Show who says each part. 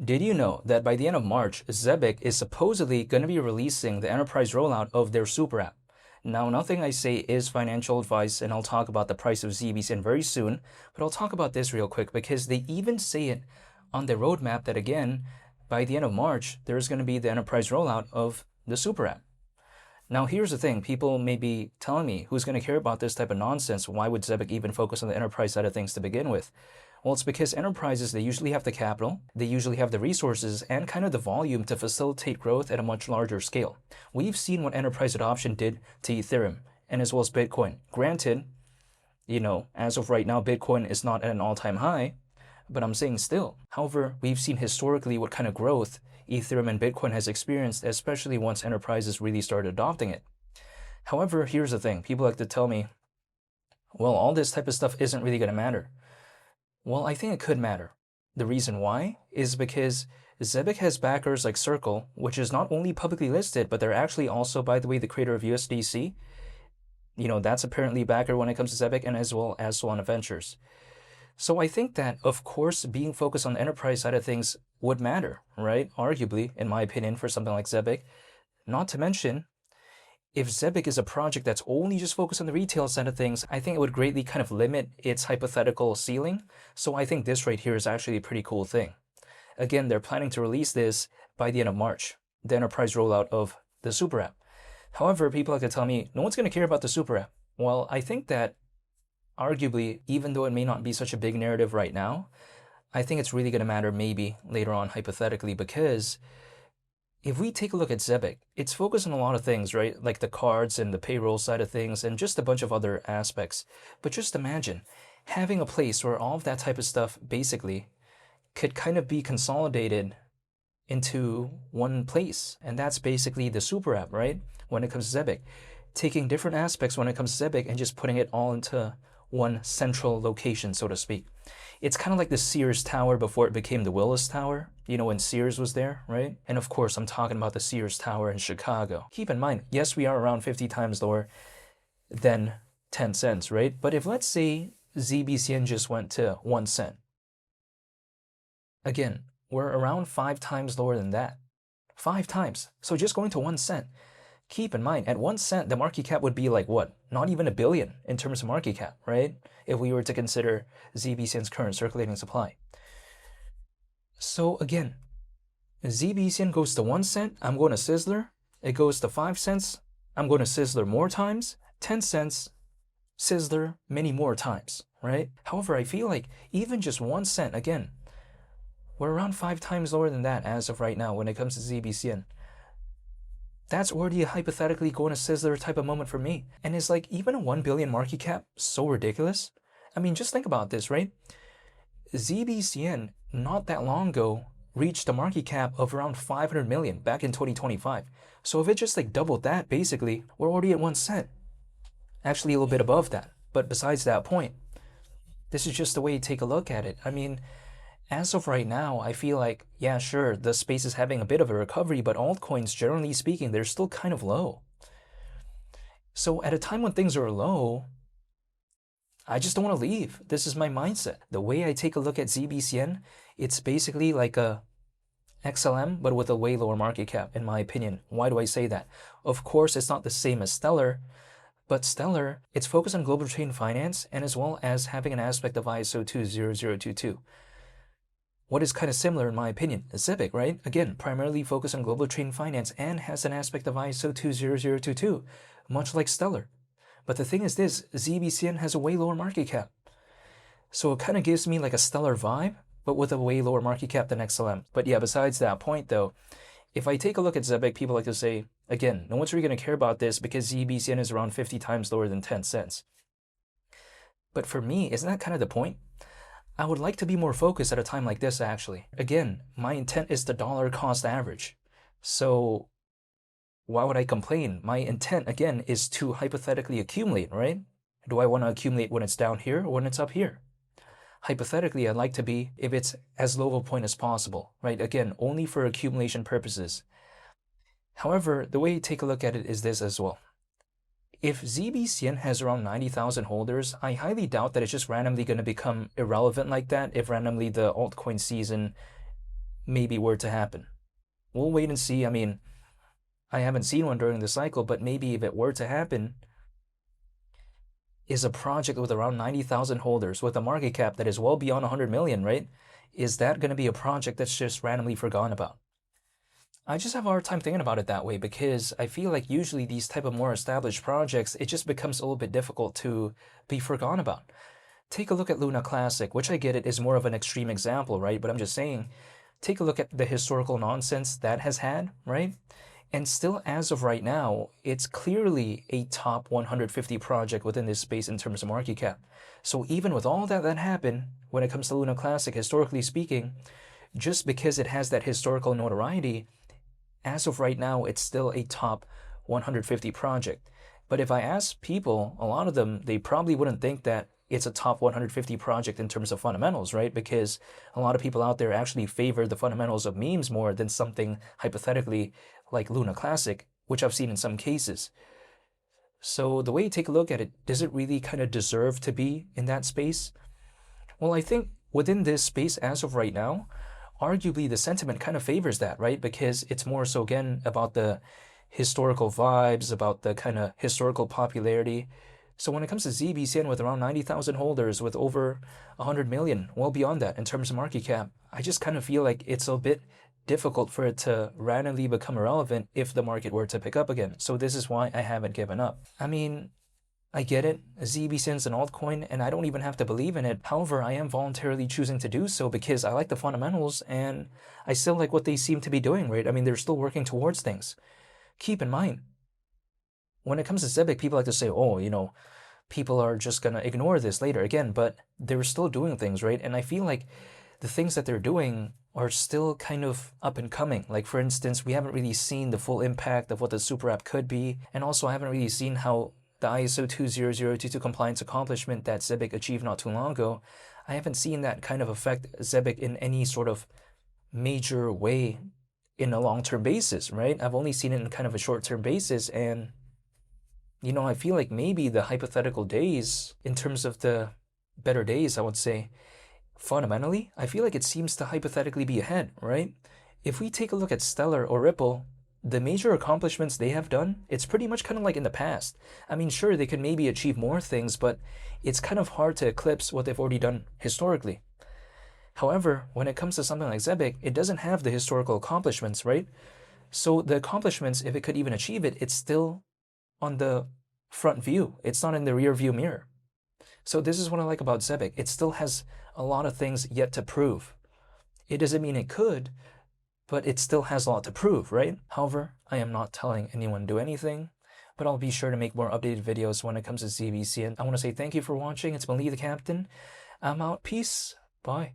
Speaker 1: Did you know that by the end of March, Zebec is supposedly going to be releasing the enterprise rollout of their super app? Now, nothing I say is financial advice, and I'll talk about the price of ZBCN very soon, but I'll talk about this real quick because they even say it on their roadmap that again, by the end of March, there's going to be the enterprise rollout of the super app. Now, here's the thing. People may be telling me, who's going to care about this type of nonsense? Why would Zebec even focus on the enterprise side of things to begin with? Well, it's because enterprises, they usually have the capital, they usually have the resources, and kind of the volume to facilitate growth at a much larger scale. We've seen what enterprise adoption did to Ethereum, and as well as Bitcoin. Granted, as of right now, Bitcoin is not at an all-time high, but I'm saying still. However, we've seen historically what kind of growth Ethereum and Bitcoin has experienced, especially once enterprises really started adopting it. However, here's the thing. People like to tell me, well, all this type of stuff isn't really going to matter. Well, I think it could matter. The reason why is because Zebec has backers like Circle, which is not only publicly listed, but they're actually also, by the way, the creator of USDC. That's apparently a backer when it comes to Zebec, and as well as Solana Ventures. So I think that, of course, being focused on the enterprise side of things would matter, right? Arguably, in my opinion, for something like Zebec. Not to mention, if Zebec is a project that's only just focused on the retail side of things, I think it would greatly kind of limit its hypothetical ceiling. So I think this right here is actually a pretty cool thing. Again, they're planning to release this by the end of March, the enterprise rollout of the super app. However, people like to tell me, no one's going to care about the super app. Well, I think that arguably, even though it may not be such a big narrative right now, I think it's really going to matter maybe later on hypothetically, because if we take a look at Zebec, it's focused on a lot of things, right? Like the cards and the payroll side of things and just a bunch of other aspects. But just imagine having a place where all of that type of stuff basically could kind of be consolidated into one place. And that's basically the super app, right? When it comes to Zebec, taking different aspects when it comes to Zebec and just putting it all into one central location, so to speak. It's kind of like the Sears Tower before it became the Willis Tower, when Sears was there, right? And of course, I'm talking about the Sears Tower in Chicago. Keep in mind, yes, we are around 50 times lower than 10 cents, right? But if let's say ZBCN just went to 1 cent, again, we're around 5 times lower than that. 5 times. So just going to 1 cent. Keep in mind, at 1 cent, the market cap would be like what? Not even $1 billion in terms of market cap, right? If we were to consider ZBCN's current circulating supply. So again, ZBCN goes to 1 cent, I'm going to Sizzler. It goes to 5 cents, I'm going to Sizzler more times. 10 cents, Sizzler many more times, right? However, I feel like even just 1 cent, again, we're around 5 times lower than that as of right now when it comes to ZBCN. That's already a hypothetically going to Sizzler type of moment for me. And it's like even a 1 billion market cap so ridiculous. I mean, just think about this, right? ZBCN not that long ago reached a market cap of around 500 million back in 2025. So if it just like doubled that, basically, we're already at 1 cent. Actually a little bit above that. But besides that point, this is just the way you take a look at it. I mean, as of right now, I feel like, yeah, sure, the space is having a bit of a recovery, but altcoins, generally speaking, they're still kind of low. So at a time when things are low, I just don't want to leave. This is my mindset. The way I take a look at ZBCN, it's basically like a XLM, but with a way lower market cap, in my opinion. Why do I say that? Of course, it's not the same as Stellar, but Stellar, it's focused on global trade and finance, and as well as having an aspect of ISO 20022. What is kind of similar in my opinion is Zebec, right? Again, primarily focused on global trade and finance and has an aspect of ISO 20022, much like Stellar. But the thing is this, ZBCN has a way lower market cap. So it kind of gives me like a Stellar vibe, but with a way lower market cap than XLM. But yeah, besides that point though, if I take a look at Zebec, people like to say, again, no one's really going to care about this because ZBCN is around 50 times lower than 10 cents. But for me, isn't that kind of the point? I would like to be more focused at a time like this, actually. Again, my intent is the dollar cost average. So why would I complain? My intent, again, is to hypothetically accumulate, right? Do I want to accumulate when it's down here or when it's up here? Hypothetically, I'd like to be if it's as low of a point as possible, right? Again, only for accumulation purposes. However, the way you take a look at it is this as well. If ZBCN has around 90,000 holders, I highly doubt that it's just randomly going to become irrelevant like that if randomly the altcoin season maybe were to happen. We'll wait and see. I mean, I haven't seen one during the cycle, but maybe if it were to happen, is a project with around 90,000 holders with a market cap that is well beyond 100 million, right? Is that going to be a project that's just randomly forgotten about? I just have a hard time thinking about it that way because I feel like usually these type of more established projects, it just becomes a little bit difficult to be forgotten about. Take a look at Luna Classic, which I get it is more of an extreme example, right? But I'm just saying, take a look at the historical nonsense that has had, right? And still, as of right now, it's clearly a top 150 project within this space in terms of market cap. So even with all that happened, when it comes to Luna Classic, historically speaking, just because it has that historical notoriety, as of right now, it's still a top 150 project. But if I ask people, a lot of them, they probably wouldn't think that it's a top 150 project in terms of fundamentals, right? Because a lot of people out there actually favor the fundamentals of memes more than something hypothetically like Luna Classic, which I've seen in some cases. So the way you take a look at it, does it really kind of deserve to be in that space? Well, I think within this space as of right now, arguably the sentiment kind of favors that, right? Because it's more so, again, about the historical vibes, about the kind of historical popularity. So when it comes to ZBCN with around 90,000 holders with over 100 million, well beyond that in terms of market cap, I just kind of feel like it's a bit difficult for it to randomly become irrelevant if the market were to pick up again. So this is why I haven't given up. I mean, I get it, ZBCN's an altcoin, and I don't even have to believe in it. However, I am voluntarily choosing to do so because I like the fundamentals, and I still like what they seem to be doing, right? I mean, they're still working towards things. Keep in mind, when it comes to Zebec, people like to say, oh, people are just going to ignore this later again, but they're still doing things, right? And I feel like the things that they're doing are still kind of up and coming. Like, for instance, we haven't really seen the full impact of what the super app could be, and also I haven't really seen how the ISO 20022 compliance accomplishment that Zebec achieved not too long ago, I haven't seen that kind of affect Zebec in any sort of major way in a long-term basis, right? I've only seen it in kind of a short-term basis, and I feel like maybe the hypothetical days, in terms of the better days, I would say, fundamentally, I feel like it seems to hypothetically be ahead, right? If we take a look at Stellar or Ripple, the major accomplishments they have done, it's pretty much kind of like in the past. I mean, sure, they could maybe achieve more things, but it's kind of hard to eclipse what they've already done historically. However, when it comes to something like Zebec, it doesn't have the historical accomplishments, right? So the accomplishments, if it could even achieve it, it's still on the front view. It's not in the rear view mirror. So this is what I like about Zebec. It still has a lot of things yet to prove. It doesn't mean it could, but it still has a lot to prove, right? However, I am not telling anyone to do anything, but I'll be sure to make more updated videos when it comes to ZBCN. I want to say thank you for watching. It's been Lee the Captain. I'm out. Peace. Bye.